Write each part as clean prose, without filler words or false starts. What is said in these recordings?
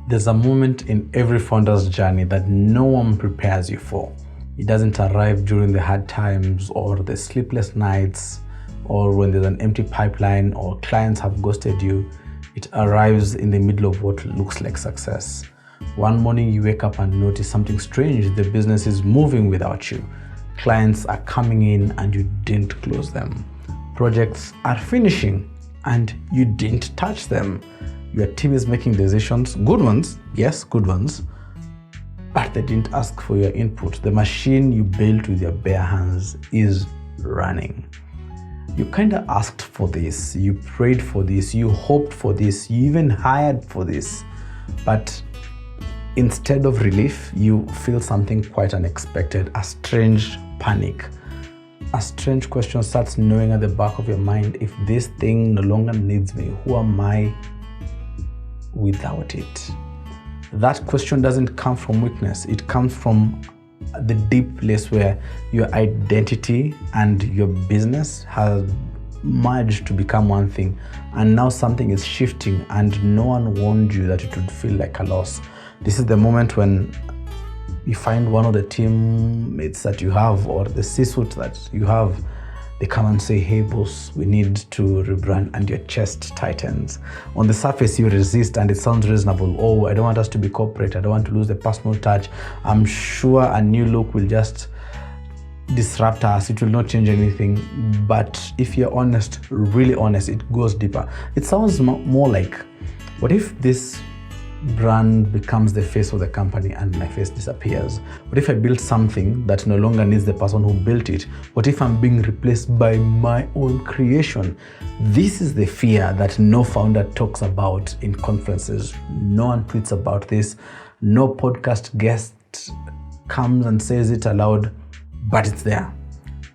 There's a moment in every founder's journey that no one prepares you for. It doesn't arrive during the hard times or the sleepless nights or when there's an empty pipeline or clients have ghosted you. It arrives in the middle of what looks like success. One morning you wake up and notice something strange. The business is moving without you. Clients are coming in and you didn't close them. Projects are finishing and you didn't touch them. Your team is making decisions, good ones, yes, good ones, but they didn't ask for your input. The machine you built with your bare hands is running. You kind of asked for this, you prayed for this, you hoped for this, you even hired for this, but instead of relief, you feel something quite unexpected, a strange panic. A strange question starts gnawing at the back of your mind. If this thing no longer needs me, who am I without it? That question doesn't come from weakness. It comes from the deep place where your identity and your business has merged to become one thing, and now something is shifting and no one warned you that it would feel like a loss. This is the moment when you find one of the teammates that you have or the C-suite that you have, they come and say, hey boss, we need to rebrand, and your chest tightens. On the surface you resist and it sounds reasonable. Oh, I don't want us to be corporate, I don't want to lose the personal touch. I'm sure a new look will just disrupt us, it will not change anything. But if you're honest, really honest, it goes deeper. It sounds more like, what if this brand becomes the face of the company and my face disappears? What if I build something that no longer needs the person who built it? What if I'm being replaced by my own creation? This is the fear that no founder talks about in conferences. No one tweets about this. No podcast guest comes and says it aloud, but it's there,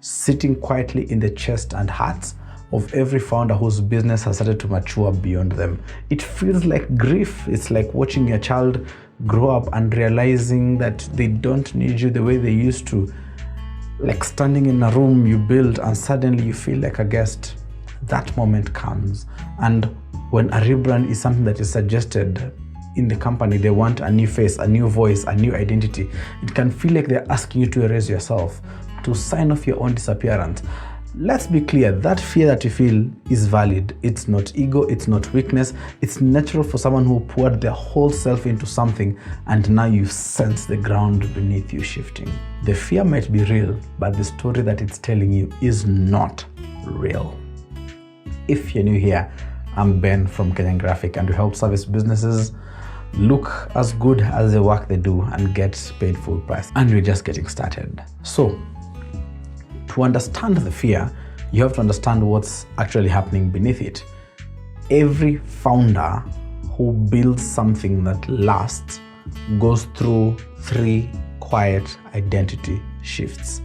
sitting quietly in the chest and hearts of every founder whose business has started to mature beyond them. It feels like grief. It's like watching your child grow up and realizing that they don't need you the way they used to. Like standing in a room you built and suddenly you feel like a guest. That moment comes. And when a rebrand is something that is suggested in the company, they want a new face, a new voice, a new identity. It can feel like they're asking you to erase yourself, to sign off your own disappearance. Let's be clear, that fear that you feel is valid. It's not ego, it's not weakness. It's natural for someone who poured their whole self into something and now you sense the ground beneath you shifting. The fear might be real, but the story that it's telling you is not real. If you're new here, I'm Ben from Kenyan Grafik, and we help service businesses look as good as the work they do and get paid full price. And we're just getting started. So, to understand the fear, you have to understand what's actually happening beneath it. Every founder who builds something that lasts goes through 3 quiet identity shifts.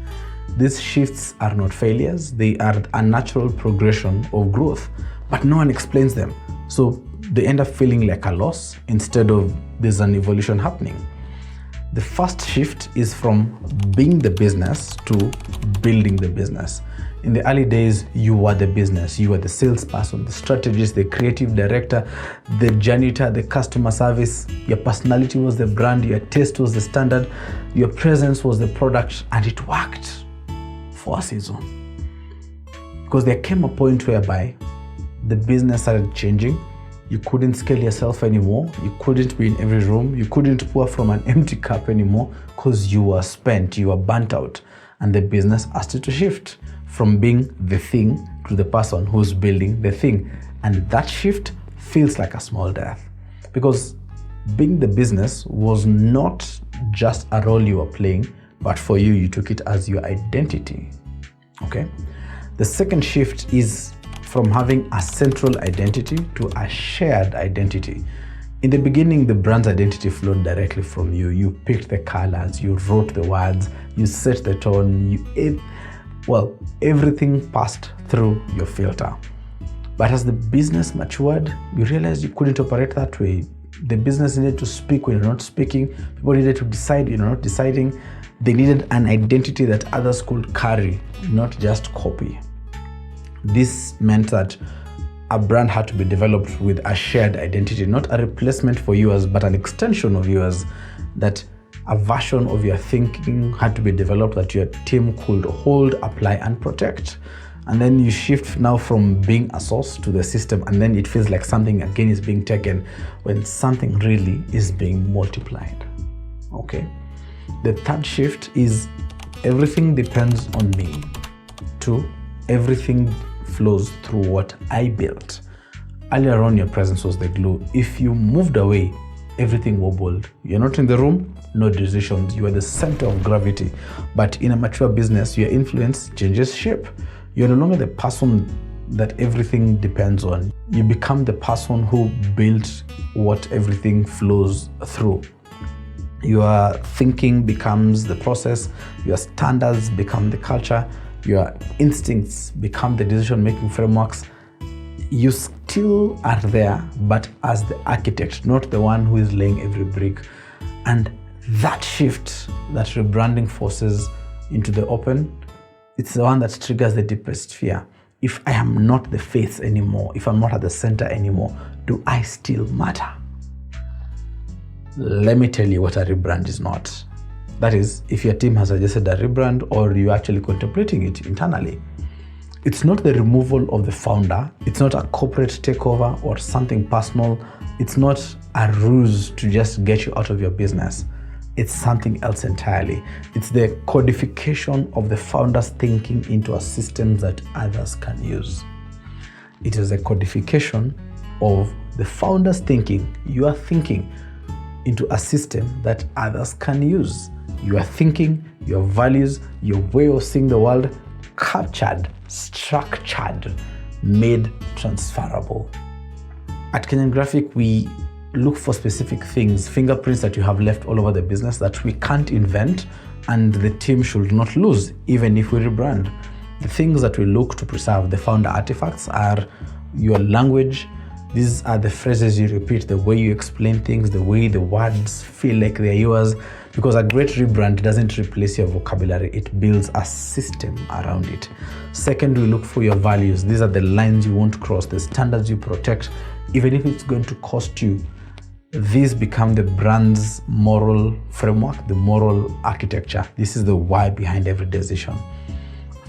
These shifts are not failures, they are a natural progression of growth, but no one explains them. So they end up feeling like a loss instead of there's an evolution happening. The first shift is from being the business to building the business. In the early days, you were the business. You were the salesperson, the strategist, the creative director, the janitor, the customer service. Your personality was the brand, your taste was the standard, your presence was the product, and it worked for a season. Because there came a point whereby the business started changing. You couldn't scale yourself anymore. You couldn't be in every room. You couldn't pour from an empty cup anymore because you were spent, you were burnt out. And the business asked you to shift from being the thing to the person who's building the thing. And that shift feels like a small death, because being the business was not just a role you were playing, but for you, you took it as your identity. Okay? The second shift is from having a central identity to a shared identity. In the beginning, the brand's identity flowed directly from you. You picked the colors, you wrote the words, you set the tone, everything passed through your filter. But as the business matured, you realized you couldn't operate that way. The business needed to speak when you're not speaking. People needed to decide when you're not deciding. They needed an identity that others could carry, not just copy. This meant that a brand had to be developed with a shared identity, not a replacement for yours, but an extension of yours. That a version of your thinking had to be developed that your team could hold, apply, and protect. And then you shift now from being a source to the system, and then it feels like something again is being taken when something really is being multiplied. Okay. The third shift is everything depends on me. 2, everything flows through what I built. Earlier on, your presence was the glue. If you moved away, everything wobbled. You're not in the room, no decisions. You are the center of gravity. But in a mature business, your influence changes shape. You're no longer the person that everything depends on. You become the person who built what everything flows through. Your thinking becomes the process. Your standards become the culture. Your instincts become the decision-making frameworks. You still are there, but as the architect, not the one who is laying every brick. And that shift that rebranding forces into the open, it's the one that triggers the deepest fear. If I am not the face anymore, if I'm not at the center anymore, do I still matter? Let me tell you what a rebrand is not. That is, if your team has suggested a rebrand or you're actually contemplating it internally, it's not the removal of the founder. It's not a corporate takeover or something personal. It's not a ruse to just get you out of your business. It's something else entirely. It's the codification of the founder's thinking into a system that others can use. It is a codification of the founder's thinking, your thinking, into a system that others can use. Your thinking, your values, your way of seeing the world, captured, structured, made transferable. At Kenyan Grafik, we look for specific things, fingerprints that you have left all over the business that we can't invent and the team should not lose, even if we rebrand. The things that we look to preserve, the founder artifacts, are your language. These are the phrases you repeat, the way you explain things, the way the words feel like they're yours. Because a great rebrand doesn't replace your vocabulary, it builds a system around it. Second, we look for your values. These are the lines you won't cross, the standards you protect, even if it's going to cost you. These become the brand's moral framework, the moral architecture. This is the why behind every decision.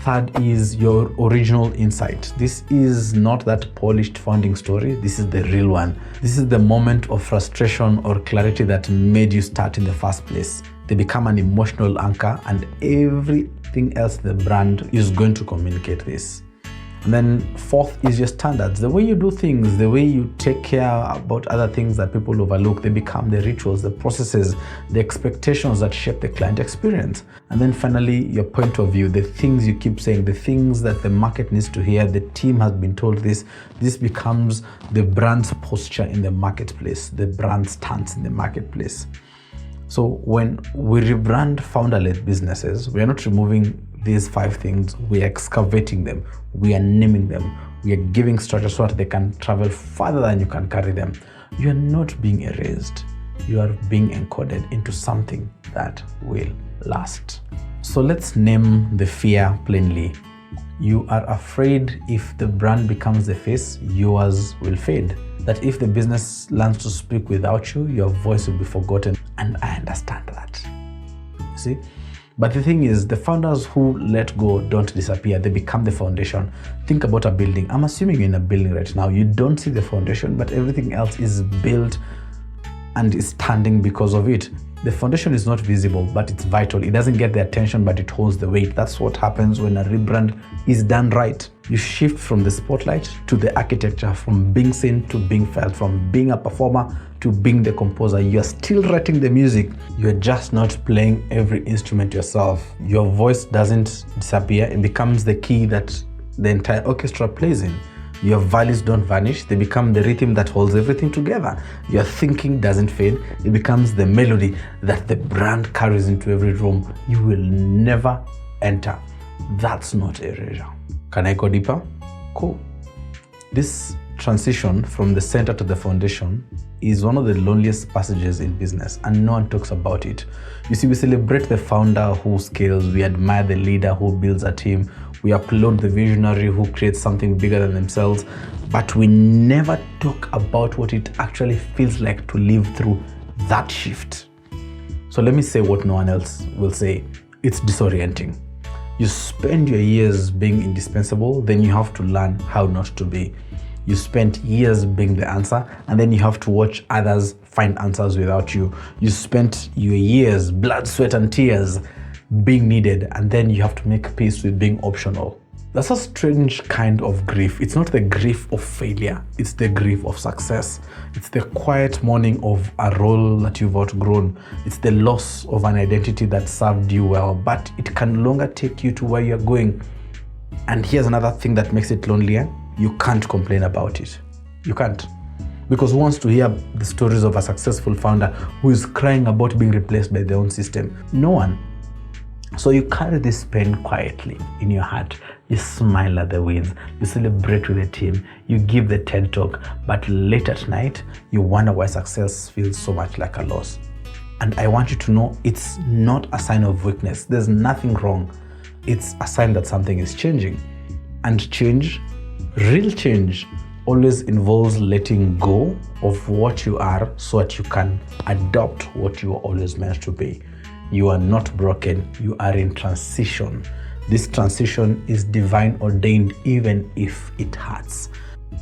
Third is your original insight. This is not that polished founding story. This is the real one. This is the moment of frustration or clarity that made you start in the first place. They become an emotional anchor, and everything else in the brand is going to communicate this. And then fourth is your standards. The way you do things, the way you take care about other things that people overlook, they become the rituals, the processes, the expectations that shape the client experience. And then finally, your point of view, the things you keep saying, the things that the market needs to hear, the team has been told this. This becomes the brand's posture in the marketplace, the brand stance in the marketplace. So when we rebrand founder-led businesses, we are not removing these 5 things, we are excavating them, we are naming them, we are giving structure so that they can travel further than you can carry them. You are not being erased, you are being encoded into something that will last. So let's name the fear plainly. You are afraid if the brand becomes the face, yours will fade. That if the business learns to speak without you, your voice will be forgotten. And I understand that. You see? But the thing is, the founders who let go don't disappear, they become the foundation. Think about a building. I'm assuming you're in a building right now. You don't see the foundation, but everything else is built and is standing because of it. The foundation is not visible, but it's vital. It doesn't get the attention, but it holds the weight. That's what happens when a rebrand is done right. You shift from the spotlight to the architecture, from being seen to being felt, from being a performer to being the composer. You're still writing the music. You're just not playing every instrument yourself. Your voice doesn't disappear. It becomes the key that the entire orchestra plays in. Your values don't vanish. They become the rhythm that holds everything together. Your thinking doesn't fade. It becomes the melody that the brand carries into every room you will never enter. That's not erasure. Can I go deeper? Cool. This transition from the center to the foundation is one of the loneliest passages in business, and no one talks about it. You see, we celebrate the founder who scales, we admire the leader who builds a team, We applaud the visionary who creates something bigger than themselves, but we never talk about what it actually feels like to live through that shift. So let me say what no one else will say. It's disorienting. You spend your years being indispensable, then you have to learn how not to be. You spent years being the answer, and then you have to watch others find answers without you. You spent your years, blood, sweat, and tears being needed, and then you have to make peace with being optional. That's a strange kind of grief. It's not the grief of failure, it's the grief of success. It's the quiet mourning of a role that you've outgrown. It's the loss of an identity that served you well, but it can no longer take you to where you're going. And here's another thing that makes it lonelier. You can't complain about it. You can't. Because who wants to hear the stories of a successful founder who is crying about being replaced by their own system? No one. So you carry this pain quietly in your heart. You smile at the wins. You celebrate with the team. You give the TED talk. But late at night, you wonder why success feels so much like a loss. And I want you to know it's not a sign of weakness. There's nothing wrong. It's a sign that something is changing. And change, real change, always involves letting go of what you are so that you can adopt what you were always meant to be. You are not broken, you are in transition. This transition is divine ordained, even if it hurts.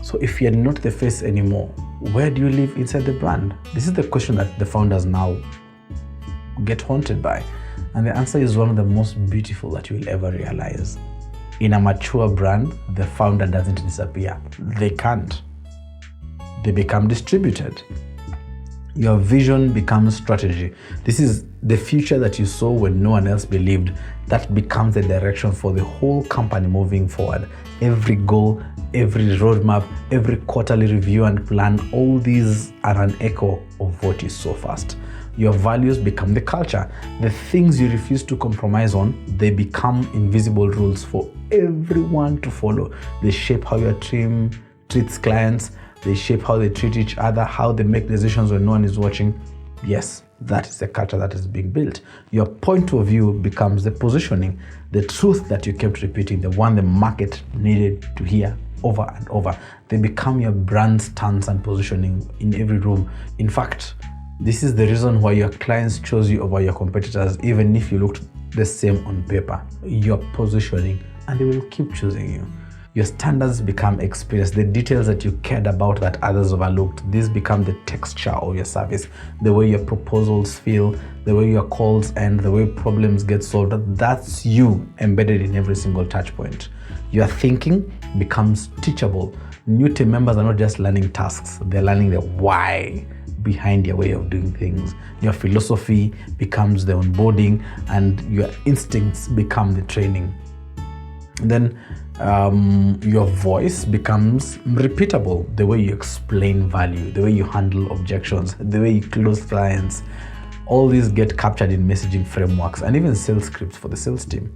So if you're not the face anymore, where do you live inside the brand? This is the question that the founders now get haunted by. And the answer is one of the most beautiful that you will ever realize. In a mature brand, the founder doesn't disappear. They can't. They become distributed. Your vision becomes strategy. This is the future that you saw when no one else believed. That becomes the direction for the whole company moving forward. Every goal, every roadmap, every quarterly review and plan, all these are an echo of what you saw first. Your values become the culture. The things you refuse to compromise on, they become invisible rules for everyone to follow. They shape how your team treats clients. They shape how they treat each other, how they make decisions when no one is watching. Yes, that is the culture that is being built. Your point of view becomes the positioning, the truth that you kept repeating, the one the market needed to hear over and over. They become your brand stance and positioning in every room. In fact, this is the reason why your clients chose you over your competitors, even if you looked the same on paper. Your positioning, and they will keep choosing you. Your standards become experience, the details that you cared about that others overlooked. These become the texture of your service, the way your proposals feel, the way your calls end, the way problems get solved. That's you embedded in every single touch point. Your thinking becomes teachable. New team members are not just learning tasks, they're learning the why behind your way of doing things. Your philosophy becomes the onboarding, and your instincts become the training. And then your voice becomes repeatable. The way you explain value, the way you handle objections, the way you close clients, all these get captured in messaging frameworks and even sales scripts for the sales team.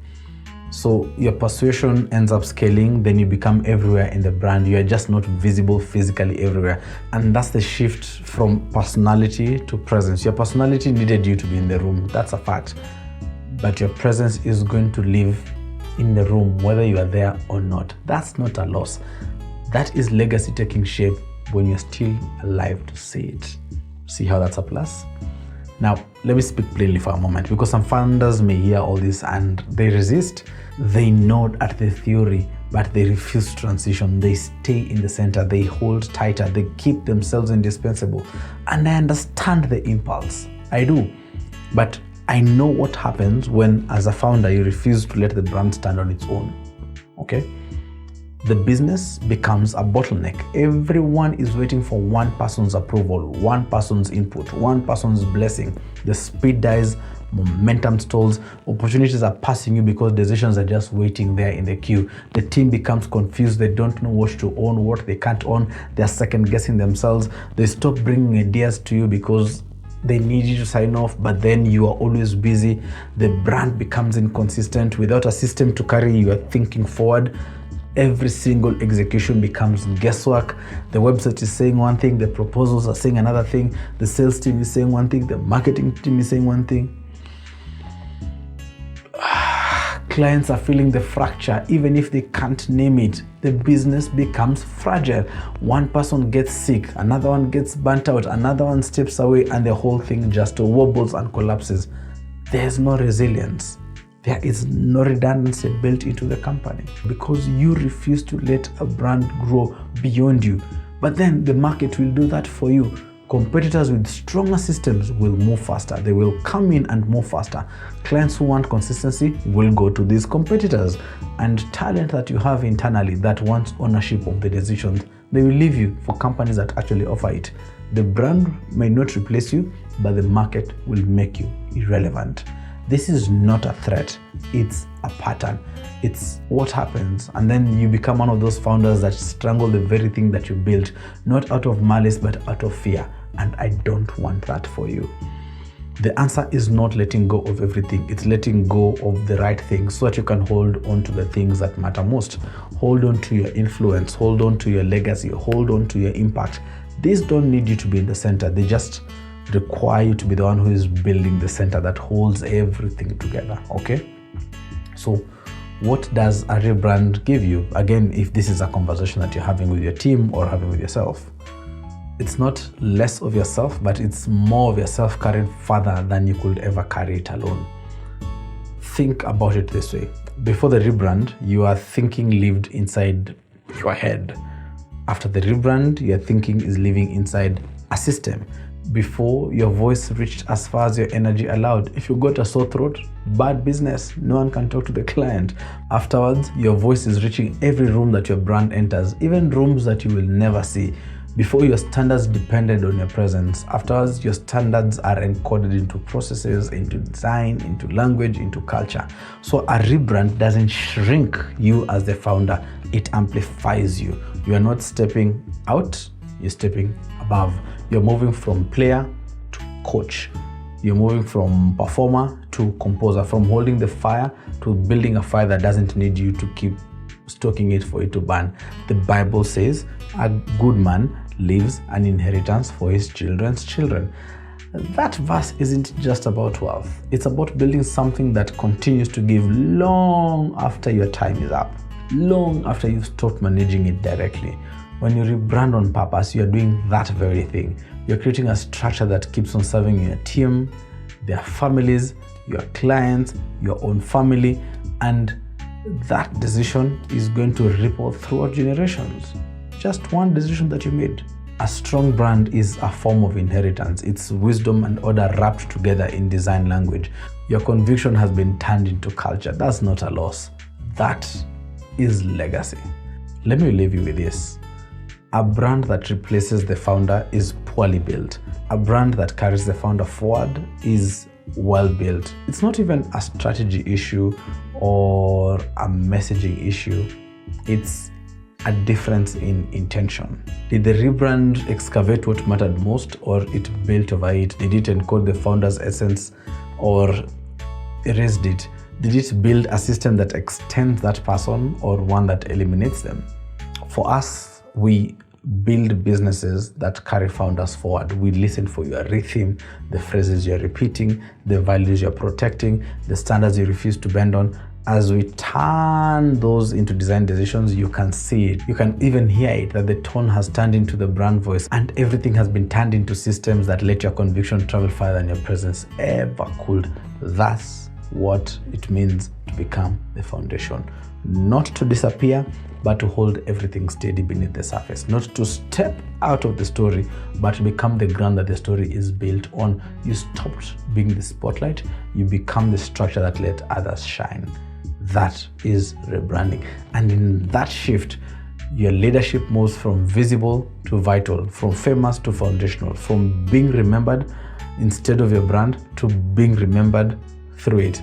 So your persuasion ends up scaling, then you become everywhere in the brand. You are just not visible physically everywhere. And that's the shift from personality to presence. Your personality needed you to be in the room, that's a fact. But your presence is going to live in the room, whether you are there or not. That's not a loss. That is legacy taking shape when you're still alive to see it. See how that's a plus? Now, let me speak plainly for a moment, because some founders may hear all this and they resist. They nod at the theory, but they refuse to transition. They stay in the center. They hold tighter. They keep themselves indispensable. And I understand the impulse. I do. But I know what happens when, as a founder, you refuse to let the brand stand on its own. Okay? The business becomes a bottleneck. Everyone is waiting for one person's approval, one person's input, one person's blessing. The speed dies, momentum stalls, opportunities are passing you because decisions are just waiting there in the queue. The team becomes confused. They don't know what to own, what they can't own. They're second guessing themselves. They stop bringing ideas to you because they need you to sign off, but then you are always busy. The brand becomes inconsistent. Without a system to carry your thinking forward, every single execution becomes guesswork. The website is saying one thing, the proposals are saying another thing, the sales team is saying one thing, the marketing team is saying one thing. Clients are feeling the fracture. Even if they can't name it, the business becomes fragile. One person gets sick, another one gets burnt out, another one steps away, and the whole thing just wobbles and collapses. There's no resilience. There is no redundancy built into the company because you refuse to let a brand grow beyond you. But then the market will do that for you. Competitors with stronger systems will move faster. They will come in and move faster. Clients who want consistency will go to these competitors. And talent that you have internally that wants ownership of the decisions, they will leave you for companies that actually offer it. The brand may not replace you, but the market will make you irrelevant. This is not a threat, it's a pattern. It's what happens, and then you become one of those founders that strangle the very thing that you built, not out of malice, but out of fear. And I don't want that for you. The answer is not letting go of everything. It's letting go of the right things so that you can hold on to the things that matter most. Hold on to your influence, hold on to your legacy, hold on to your impact. These don't need you to be in the center. They just require you to be the one who is building the center that holds everything together, okay? So what does a rebrand give you? Again, if this is a conversation that you're having with your team or having with yourself, it's not less of yourself, but it's more of yourself carried further than you could ever carry it alone. Think about it this way. Before the rebrand, your thinking lived inside your head. After the rebrand, your thinking is living inside a system. Before, your voice reached as far as your energy allowed. If you got a sore throat, bad business, no one can talk to the client. Afterwards, your voice is reaching every room that your brand enters, even rooms that you will never see. Before, your standards depended on your presence. Afterwards, your standards are encoded into processes, into design, into language, into culture. So a rebrand doesn't shrink you as the founder, it amplifies you. You are not stepping out, you're stepping above. You're moving from player to coach. You're moving from performer to composer, from holding the fire to building a fire that doesn't need you to keep stoking it for it to burn. The Bible says a good man leaves an inheritance for his children's children. That verse isn't just about wealth. It's about building something that continues to give long after your time is up, long after you've stopped managing it directly. When you rebrand on purpose, you're doing that very thing. You're creating a structure that keeps on serving your team, their families, your clients, your own family, and that decision is going to ripple throughout generations. Just one decision that you made. A strong brand is a form of inheritance. It's wisdom and order wrapped together in design language. Your conviction has been turned into culture. That's not a loss. That is legacy. Let me leave you with this. A brand that replaces the founder is poorly built. A brand that carries the founder forward is well built. It's not even a strategy issue or a messaging issue. It's a difference in intention. Did the rebrand excavate what mattered most, or it built over it? Did it encode the founder's essence or erased it? Did it build a system that extends that person or one that eliminates them? For us, we build businesses that carry founders forward. We listen for your rhythm, the phrases you're repeating, the values you're protecting, the standards you refuse to bend on. As we turn those into design decisions, you can see it. You can even hear it, that the tone has turned into the brand voice, and everything has been turned into systems that let your conviction travel farther than your presence ever could. That's what it means to become the foundation. Not to disappear, but to hold everything steady beneath the surface. Not to step out of the story, but to become the ground that the story is built on. You stopped being the spotlight, you become the structure that let others shine. That is rebranding. And in that shift, your leadership moves from visible to vital, from famous to foundational, from being remembered instead of your brand to being remembered through it.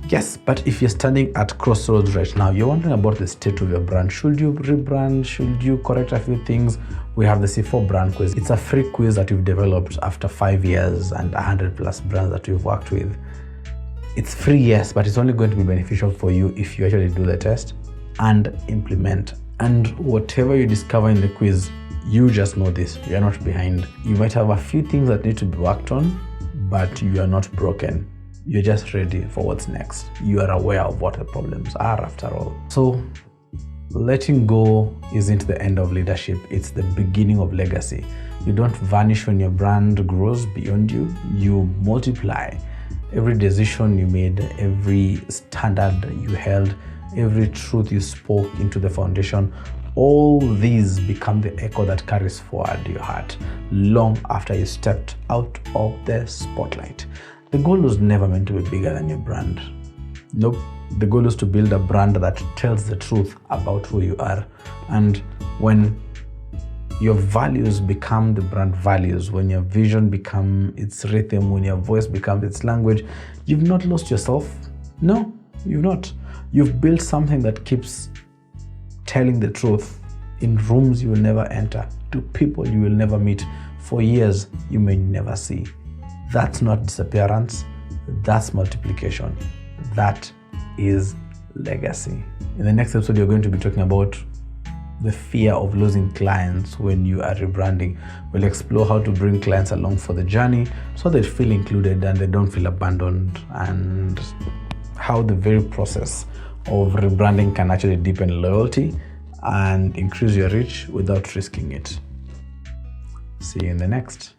Yes, but if you're standing at crossroads right now, you're wondering about the state of your brand. Should you rebrand? Should you correct a few things? We have the C4 brand quiz. It's a free quiz that we've developed after 5 years and 100 plus brands that we've worked with. It's free, yes, but it's only going to be beneficial for you if you actually do the test and implement. And whatever you discover in the quiz, you just know this, you're not behind. You might have a few things that need to be worked on, but you are not broken. You're just ready for what's next. You are aware of what the problems are after all. So letting go isn't the end of leadership, it's the beginning of legacy. You don't vanish when your brand grows beyond you, you multiply. Every decision you made, every standard you held, every truth you spoke into the foundation, all these become the echo that carries forward your heart long after you stepped out of the spotlight. The goal was never meant to be bigger than your brand. Nope. The goal is to build a brand that tells the truth about who you are. And when your values become the brand values, when your vision becomes its rhythm, when your voice becomes its language, you've not lost yourself. No, you've not. You've built something that keeps telling the truth in rooms you will never enter, to people you will never meet, for years you may never see. That's not disappearance, that's multiplication. That is legacy. In the next episode, you're going to be talking about the fear of losing clients when you are rebranding. We'll explore how to bring clients along for the journey so they feel included and they don't feel abandoned, and how the very process of rebranding can actually deepen loyalty and increase your reach without risking it. See you in the next.